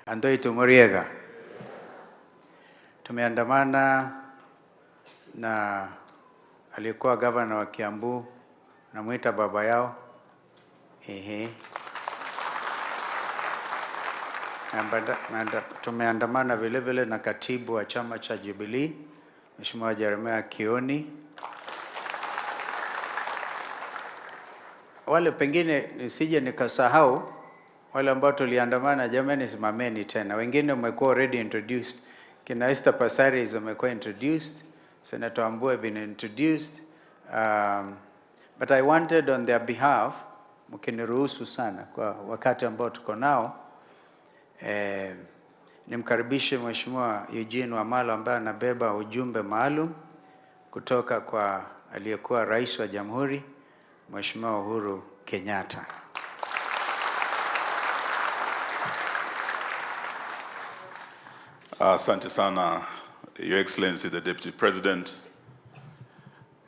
Andoi tumuriega. Tumeandamana na aliyekuwa gavana wa Kiambu, namuita baba yao. Tumeandamana vile vile na katibu wa chama cha Jubilee, Mheshimiwa Jeremiah Kioni. Wale pengine nisije nikasahau wale ambao tuliandamana, jamani simameni tena. Wengine mmekuwa already introduced. Kina Esther Passaris wamekuwa introduced. Senator Ambue been introduced. But I wanted on their behalf, mkiniruhusu sana kwa wakati ambao tuko nao, nimkaribishe Mheshimiwa Eugine Wamalwa ambaye anabeba ujumbe maalum kutoka kwa aliyekuwa Rais wa Jamhuri, Mheshimiwa Uhuru Kenyatta. Asante sana, Your Excellency the Deputy President,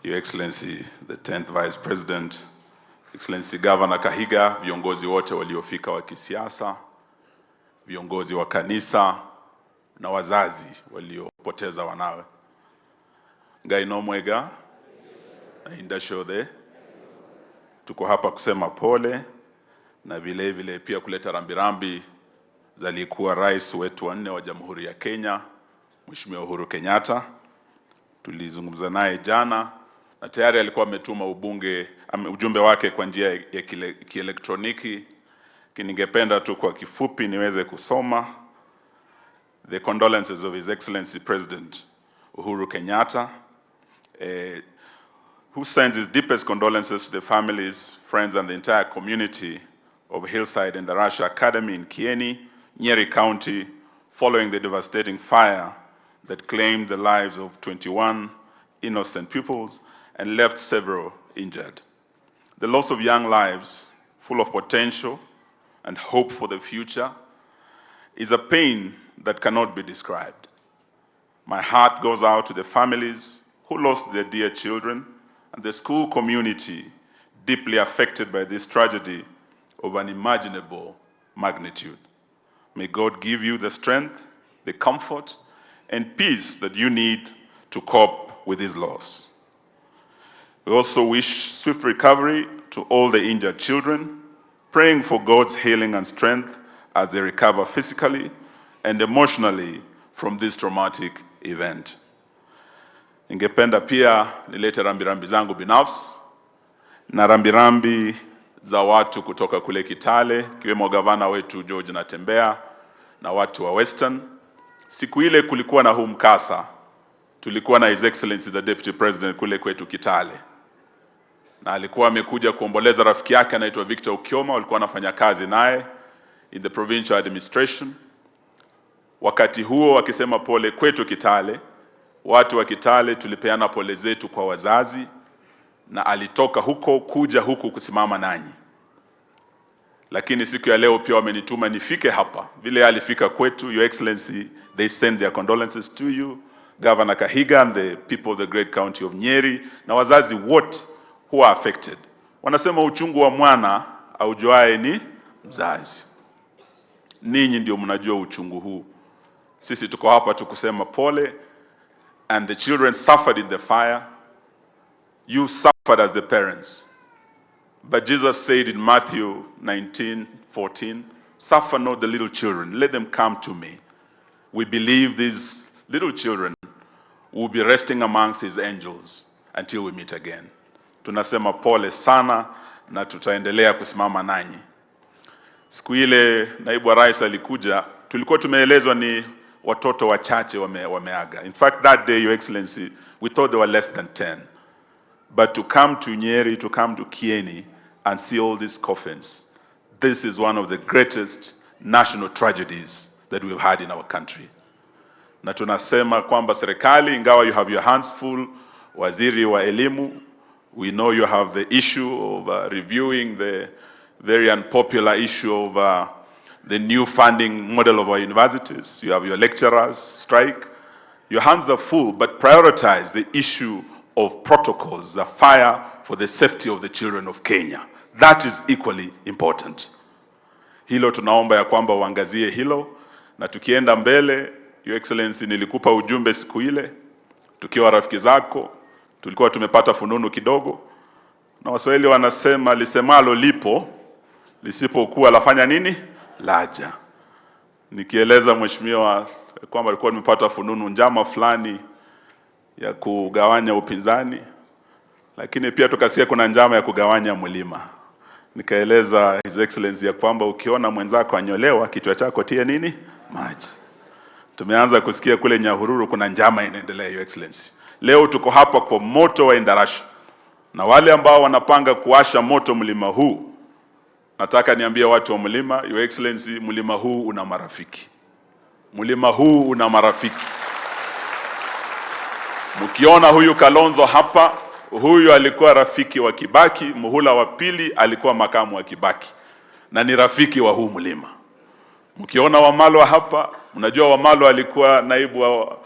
Your Excellency the 10th Vice President, Excellency Governor Kahiga, viongozi wote waliofika wa kisiasa, viongozi wa kanisa na wazazi waliopoteza wanawe. Ngai no mwega na indashode. Tuko hapa kusema pole na vile vile pia kuleta rambirambi za aliyekuwa rais wetu wa 4 wa Jamhuri ya Kenya, Mheshimiwa Uhuru Kenyatta. Tulizungumza naye jana na tayari alikuwa ametuma ujumbe wake kwa njia ya kielektroniki. Ningependa tu kwa kifupi niweze kusoma. The condolences of His Excellency President Uhuru Kenyatta, who sends his deepest condolences to the families, friends and the entire community of Hillside and Darasha Academy in Kieni, Nyeri County, following the devastating fire that claimed the lives of 21 innocent pupils and left several injured. The loss of young lives, full of potential and hope for the future, is a pain that cannot be described. My heart goes out to the families who lost their dear children and the school community deeply affected by this tragedy of unimaginable magnitude. May God give you the strength, the comfort, and peace that you need to cope with this loss. We also wish swift recovery to all the injured children, praying for God's healing and strength as they recover physically and emotionally from this traumatic event. Ningependa pia nilete rambirambi zangu binafsi na rambirambi za watu kutoka kule Kitale, kiwemo gavana wetu George Natembea na watu wa Western. Siku ile kulikuwa na huu mkasa, tulikuwa na His Excellency the Deputy President kule kwetu Kitale. Na alikuwa amekuja kuomboleza rafiki yake anaitwa Victor Ukioma, walikuwa wanafanya kazi naye in the provincial administration. Wakati huo wakisema pole kwetu Kitale, watu wa Kitale tulipeana pole zetu kwa wazazi na alitoka huko kuja huku kusimama nanyi. Lakini siku ya leo pia wamenituma nifike hapa. Vile alifika kwetu, Your Excellency, they send their condolences to you, Governor Kahiga and the people of the great county of Nyeri, na wazazi wote who are affected. Wanasema uchungu wa mwana aujuae ni mzazi. Ninyi ndio mnajua uchungu huu. Sisi tuko hapa tukusema pole, and the children suffered in the fire. You suffered as the parents. But Jesus said in Matthew 19:14, suffer not the little children, let them come to me. We believe these little children will be resting amongst his angels until we meet again. Tunasema pole sana na tutaendelea kusimama nanyi. Siku ile naibu wa rais alikuja, tulikuwa tumeelezwa ni watoto wachache wameaga. In fact, that day, Your Excellency, we thought there were less than 10. But to come to Nyeri, to come to Kieni and see all these coffins, this is one of the greatest national tragedies that we've had in our country. Na tunasema kwamba serikali, ingawa you have your hands full, waziri wa elimu, we know you have the issue of reviewing the very unpopular issue of the new funding model of our universities. You have your lecturers strike. Your hands are full, but prioritize the issue of protocols, the fire for the safety of the children of Kenya. That is equally important. Hilo tunaomba ya kwamba uangazie hilo Na tukienda mbele, Your Excellency, nilikupa ujumbe siku ile, tukiwa rafiki zako, tulikuwa tumepata fununu kidogo. Na Waswahili wanasema lisemalo lipo, lisipokuwa lafanya nini? Laja. Nikieleza mheshimiwa kwamba alikuwa nimepata fununu njama fulani ya kugawanya upinzani, lakini pia tukasikia kuna njama ya kugawanya mlima. Nikaeleza His Excellency ya kwamba ukiona mwenzako anyolewa, kichwa chako tie nini? Maji. Tumeanza kusikia kule Nyahururu kuna njama inaendelea, Your Excellency. Leo tuko hapa kwa moto wa Endarasha. Na wale ambao wanapanga kuasha moto mlima huu, nataka niambie watu wa mlima, Your Excellency, mlima huu una marafiki. Mlima huu una marafiki. Mkiona huyu Kalonzo hapa, huyu alikuwa rafiki wa Kibaki, muhula wa pili alikuwa makamu wa Kibaki, na ni rafiki wa huu mlima. Mkiona Wamalwa hapa, mnajua Wamalwa alikuwa naibu wa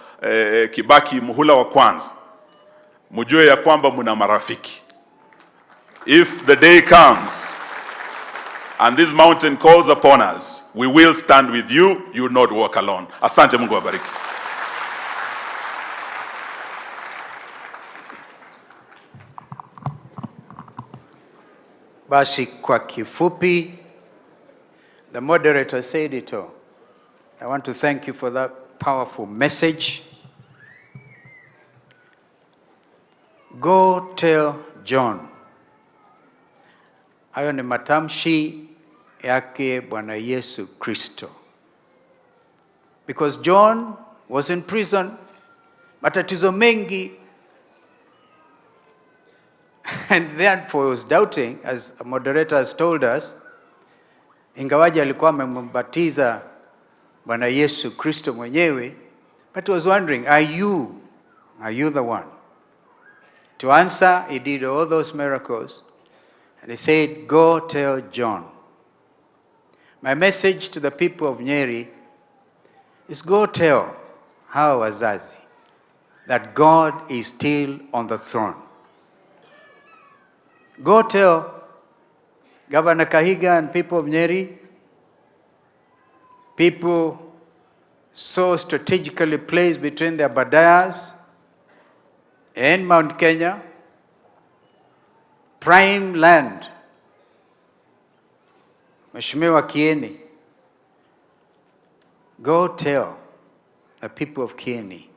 Kibaki muhula wa kwanza. Mjue ya kwamba mna marafiki. If the day comes and this mountain calls upon us, we will stand with you, you will not walk alone. Asante, Mungu awabariki. Basi kwa kifupi, the moderator said it all. I want to thank you for that powerful message. Go tell John. Hayo ni matamshi yake Bwana Yesu Kristo. Because John was in prison, matatizo mengi, and therefore was doubting, as the moderator has told us, ingawaji alikuwa amembatiza Bwana Yesu Kristo mwenyewe, but he was wondering, are you the one? To answer, he did all those miracles, and he said, go tell John. My message to the people of Nyeri is, go tell hawa wazazi that God is still on the throne. Go tell Governor Kahiga and people of Nyeri, people so strategically placed between the Abadayas and Mount Kenya, prime land, Mheshimiwa Kieni, go tell the people of Kieni,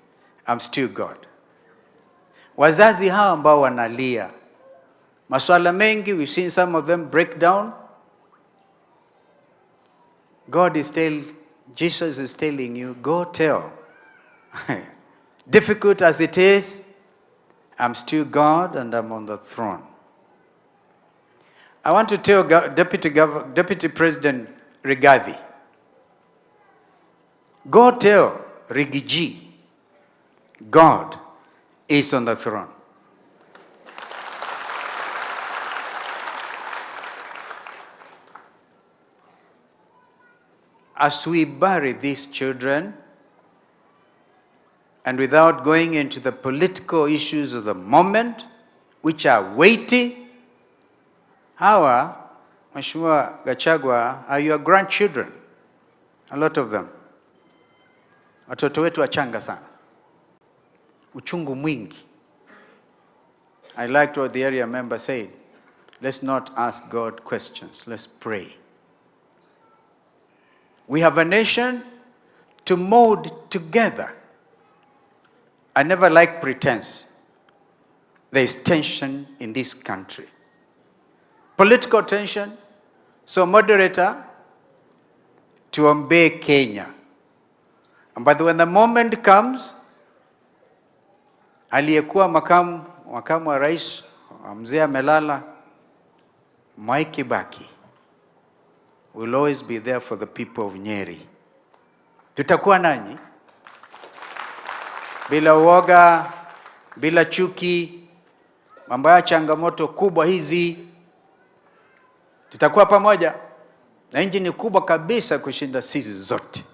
I'm still God. Wazazi hawa ambao wanalia, maswala mengi, we've seen some of them break down. Jesus is telling you, go tell. Difficult as it is, I'm still God and I'm on the throne. I want to tell Deputy President Rigathi, go tell Rigiji, God is on the throne. As we bury these children, and without going into the political issues of the moment, which are weighty, hawa, Mheshimiwa Gachagua, are your grandchildren, a lot of them. Watoto wetu wachanga sana. Uchungu mwingi. I liked what the area member said. Let's not ask God questions, let's pray. We have a nation to mold together. I never like pretense. There is tension in this country. Political tension. So moderator, tuombee Kenya. But when the moment comes, aliyekuwa makamu wa rais, mzee amelala, Mwai Kibaki will always be there for the people of Nyeri. Tutakuwa nanyi bila uoga, bila chuki, mambo ya changamoto kubwa hizi. Tutakuwa pamoja, na nchi ni kubwa kabisa kushinda sisi zote.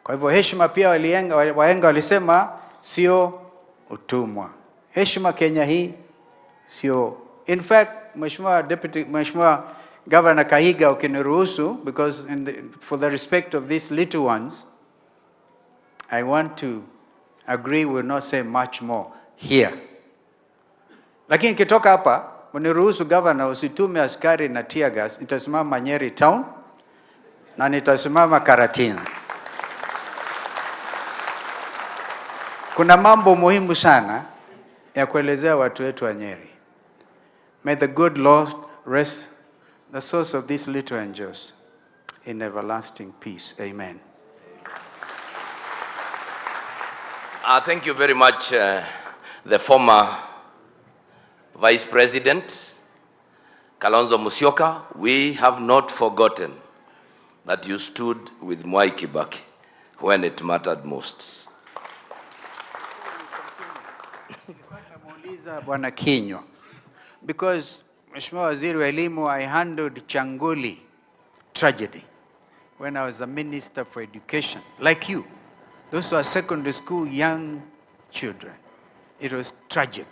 Kwa hivyo heshima pia wahenga walisema sio utumwa. Heshima Kenya hii sio. In fact, Mheshimiwa Governor Kahiga ukiniruhusu, because for the respect of these little ones, I want to agree, will not say much more here. Lakini kitoka hapa, uniruhusu governor usitume askari na tear gas, nitasimama Nyeri town na nitasimama Karatina. Kuna mambo muhimu sana ya kuelezea watu wetu wa Nyeri. May the good Lord rest the source of these little angels in everlasting peace. Amen. Thank you very much, the former Vice President, Kalonzo Musyoka. We have not forgotten that you stood with Mwai Kibaki when it mattered most. Bwana Kinyo, because Mheshimiwa Waziri wa Elimu, I handled Changuli tragedy when I was the Minister for Education, like you. Those were secondary school young children. It was tragic.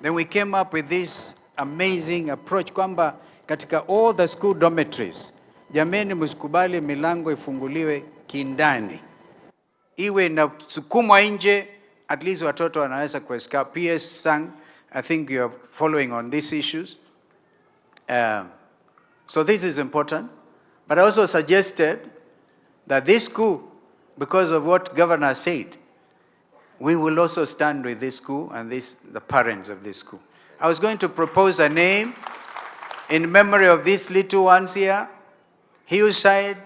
Then we came up with this amazing approach kwamba katika all the school dormitories, jameni msikubali milango ifunguliwe kindani. Iwe na sukumwa nje, at least watoto wanaweza kuescape. PS sang, I think you are following on these issues. So this is important. But I also suggested that this school, because of what Governor said, we will also stand with this school and the parents of this school. I was going to propose a name in memory of these little ones here, Hillside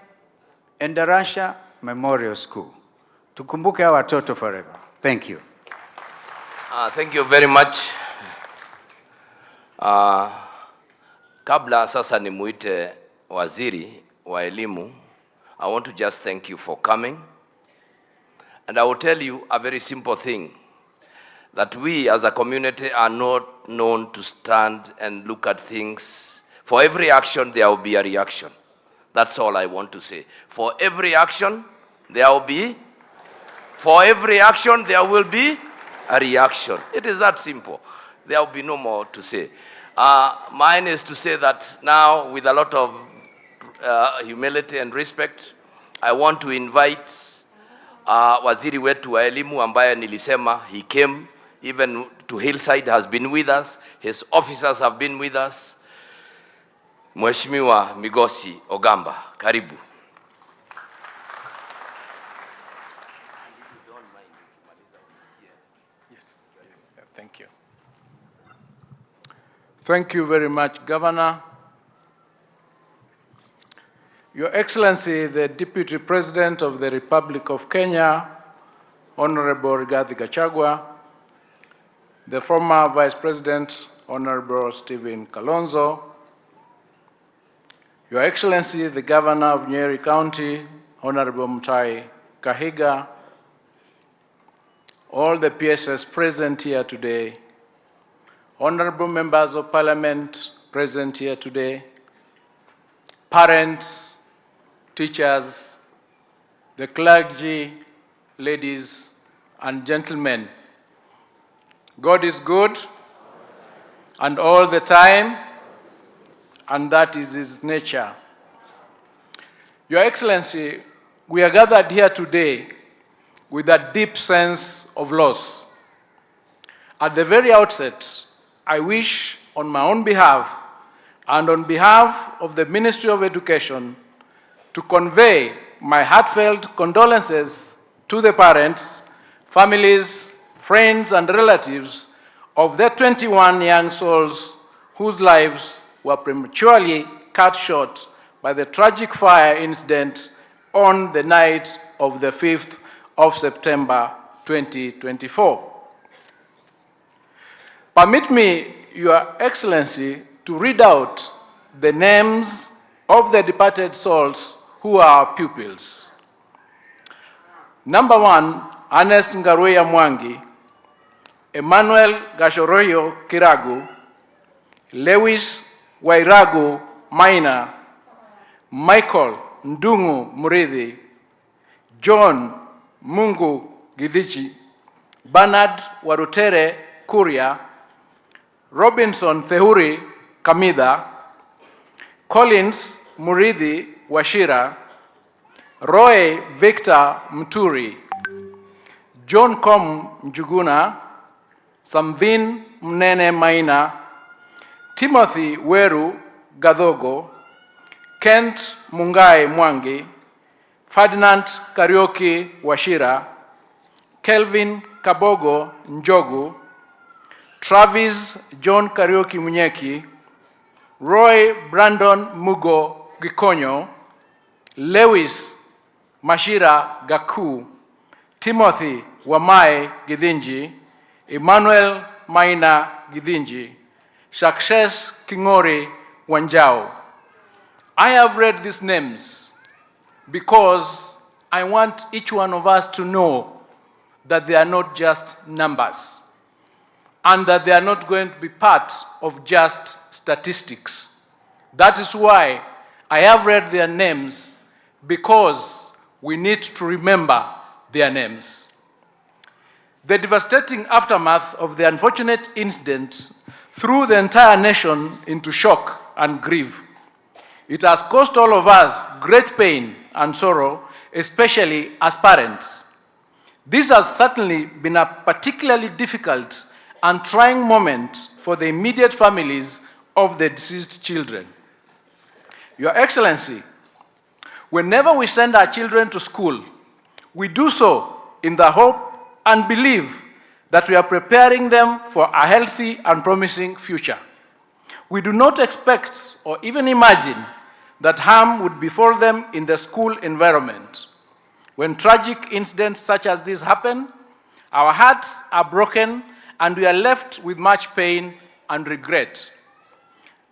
and Darasha Memorial School. Tukumbuke hawa watoto forever. Thank you. Thank you very much. Kabla sasa nimuite waziri wa elimu, I want to just thank you for coming. And I will tell you a very simple thing, that we as a community are not known to stand and look at things. For every action, there will be a reaction. That's all I want to say. For every action, there will be a reaction. It is that simple. There will be no more to say. Mine is to say that now, with a lot of humility and respect, I want to invite waziri wetu wa elimu ambaye nilisema he came even to Hillside, has been with us, his officers have been with us. Mheshimiwa Migosi Ogamba, karibu. Yes. Thank you. Thank you very much, Governor. Your Excellency, the Deputy President of the Republic of Kenya, Honorable Rigathi Gachagua, the former Vice President, Honorable Stephen Kalonzo, Your Excellency, the Governor of Nyeri County, Honorable Mutahi Kahiga, all the PSS present here today, honorable members of Parliament present here today, parents, teachers, the clergy, ladies and gentlemen. God is good and all the time, and that is His nature. Your Excellency, we are gathered here today with a deep sense of loss. At the very outset, I wish on my own behalf and on behalf of the Ministry of Education to convey my heartfelt condolences to the parents, families, friends, and relatives of the 21 young souls whose lives were prematurely cut short by the tragic fire incident on the night of the 5th of September 2024. Permit me, Your Excellency, to read out the names of the departed souls who are our pupils. Number 1, Ernest Ngaruya Mwangi, Emmanuel Gashoroyo Kiragu, Lewis Wairagu Maina, Michael Ndungu Murithi, John Mungu Githichi, Bernard Warutere Kuria, Robinson Thehuri Kamida, Collins Muridhi Washira, Roy Victor Mturi, John Com Njuguna, Samvin Mnene Maina, Timothy Weru Gadhogo, Kent Mungai Mwangi, Ferdinand Karioki Washira, Kelvin Kabogo Njogu, Travis John Karioki Munyeki, Roy Brandon Mugo Gikonyo, Lewis Mashira Gaku, Timothy Wamai Githinji, Emmanuel Maina Githinji, Success Kingori Wanjao. I have read these names because I want each one of us to know that they are not just numbers and that they are not going to be part of just statistics. That is why I have read their names, because we need to remember their names. The devastating aftermath of the unfortunate incident threw the entire nation into shock and grief. It has caused all of us great pain and sorrow, especially as parents. This has certainly been a particularly difficult and trying moment for the immediate families of the deceased children. Your Excellency, whenever we send our children to school, we do so in the hope and belief that we are preparing them for a healthy and promising future. We do not expect or even imagine that harm would befall them in the school environment. When tragic incidents such as this happen, our hearts are broken and we are left with much pain and regret.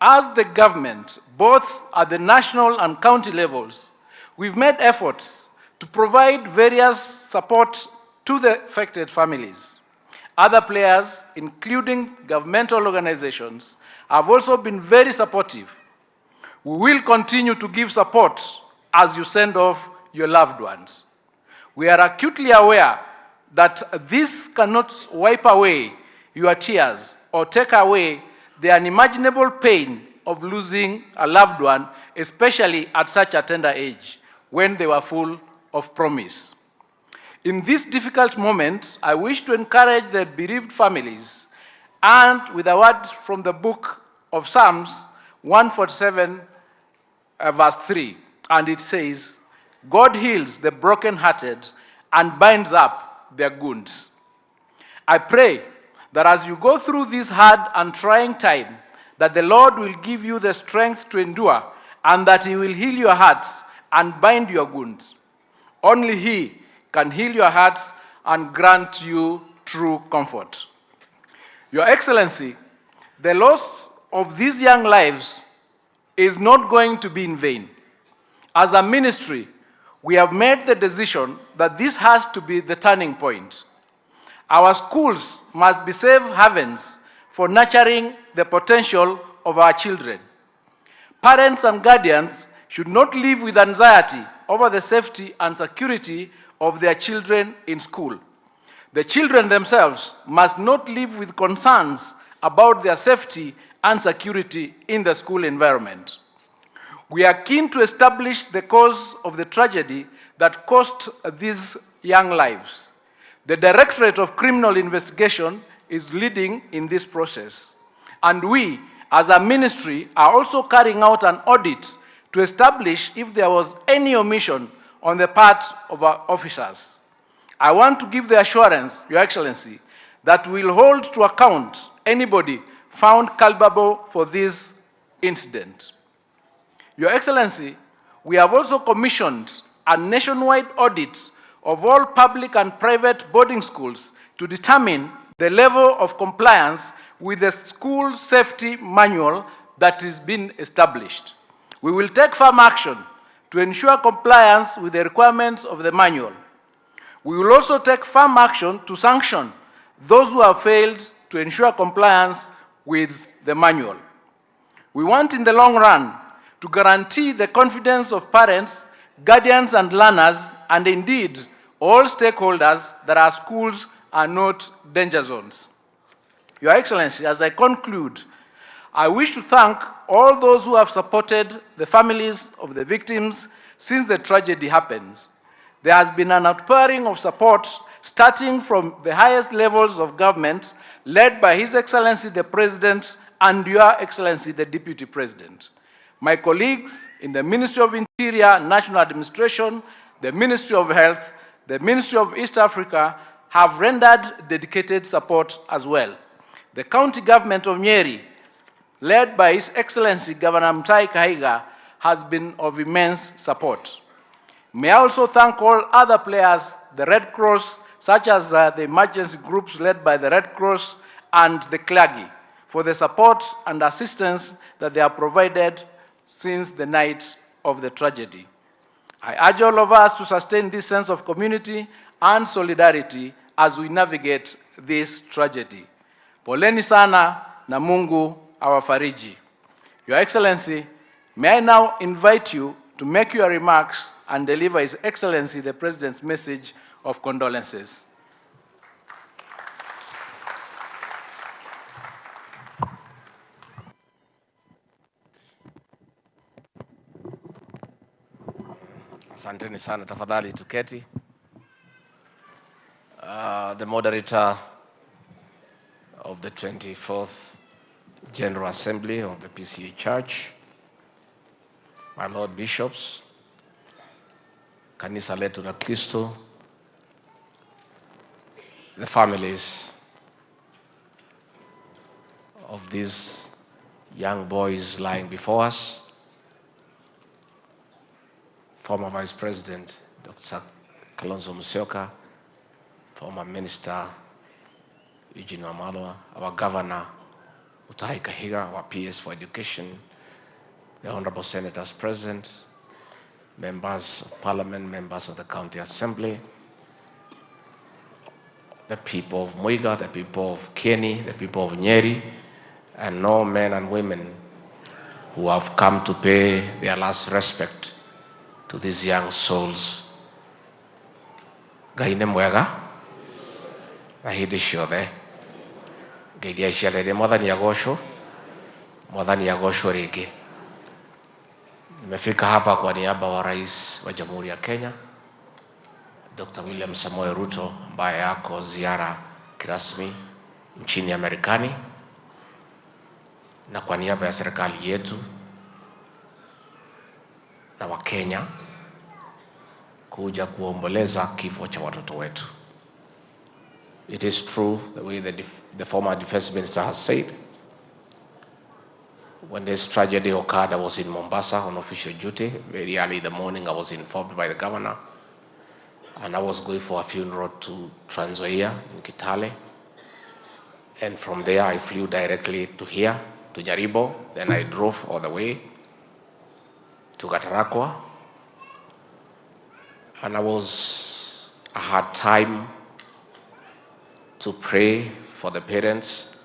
As the government, both at the national and county levels, we've made efforts to provide various support to the affected families. Other players, including governmental organizations, have also been very supportive. We will continue to give support as you send off your loved ones. We are acutely aware that this cannot wipe away your tears or take away the unimaginable pain of losing a loved one, especially at such a tender age, when they were full of promise. In this difficult moment, I wish to encourage the bereaved families, and with a word from the book of Psalms 147, verse 3, and it says, God heals the brokenhearted and binds up their wounds. I pray that as you go through this hard and trying time, that the Lord will give you the strength to endure, and that He will heal your hearts and bind your wounds. Only He can heal your hearts and grant you true comfort. Your Excellency, the loss of these young lives is not going to be in vain. As a ministry, we have made the decision that this has to be the turning point. Our schools must be safe havens for nurturing the potential of our children. Parents and guardians should not live with anxiety over the safety and security of their children in school. The children themselves must not live with concerns about their safety and security in the school environment. We are keen to establish the cause of the tragedy that cost these young lives. The Directorate of Criminal Investigation is leading in this process, and we, as a ministry, are also carrying out an audit to establish if there was any omission on the part of our officers. I want to give the assurance, Your Excellency, that we will hold to account anybody found culpable for this incident. Your Excellency, we have also commissioned a nationwide audit of all public and private boarding schools to determine the level of compliance with the school safety manual that is being established. We will take firm action to ensure compliance with the requirements of the manual. We will also take firm action to sanction those who have failed to ensure compliance with the manual. We want in the long run to guarantee the confidence of parents, guardians and learners, and indeed all stakeholders that our schools are not danger zones. Your Excellency, as I conclude, I wish to thank all those who have supported the families of the victims since the tragedy happens. There has been an outpouring of support starting from the highest levels of government, led by His Excellency the President and Your Excellency the Deputy President. My colleagues in the Ministry of Interior, National Administration, the Ministry of Health, the Ministry of East Africa have rendered dedicated support as well. The county government of Nyeri, led by His Excellency Governor Mutahi Kahiga, has been of immense support. May I also thank all other players, the Red Cross, such as the emergency groups led by the Red Cross and the clergy, for the support and assistance that they have provided since the night of the tragedy. I urge all of us to sustain this sense of community and solidarity as we navigate this tragedy. Poleni sana na Mungu awafariji. Your Excellency, may I now invite you to make your remarks and deliver His Excellency the President's message of condolences. Asanteni sana, tafadhali tuketi. The moderator of the 24th General Assembly of the PCA Church, my Lord Bishops, kanisa letu la Kristo, the families of these young boys lying before us, former Vice President Dr. Kalonzo Musyoka, former Minister Eugine Wamalwa, our Governor Mutahi Kahiga, our PS for Education, the Honorable Senators present, members of Parliament, members of the County Assembly, the people of Muiga, the people of Kieni, the people of Nyeri, and all men and women who have come to pay their last respect to these young souls. Gaine mwega, na hindi ciothe. Ngeithia ciarĩrĩ mwathani agocwo, mwathani agocwo rĩngĩ. Nimefika hapa kwa niaba wa Rais wa Jamhuri ya Kenya, Dr. William Samoei Ruto, ambaye yako ziara kirasmi nchini Amerikani, na kwa niaba ya serikali yetu na wa Kenya kuja kuomboleza kifo cha watoto wetu. It is true the way the former defense minister has said. When this tragedy occurred, I was in Mombasa on official duty. Very early in the morning, I was informed by the governor, and I was going for a funeral to Trans Nzoia in Kitale. And from there, I flew directly to here, to Jaribo. Then I drove all the way to Gatarakwa. And I had time to pray for the parents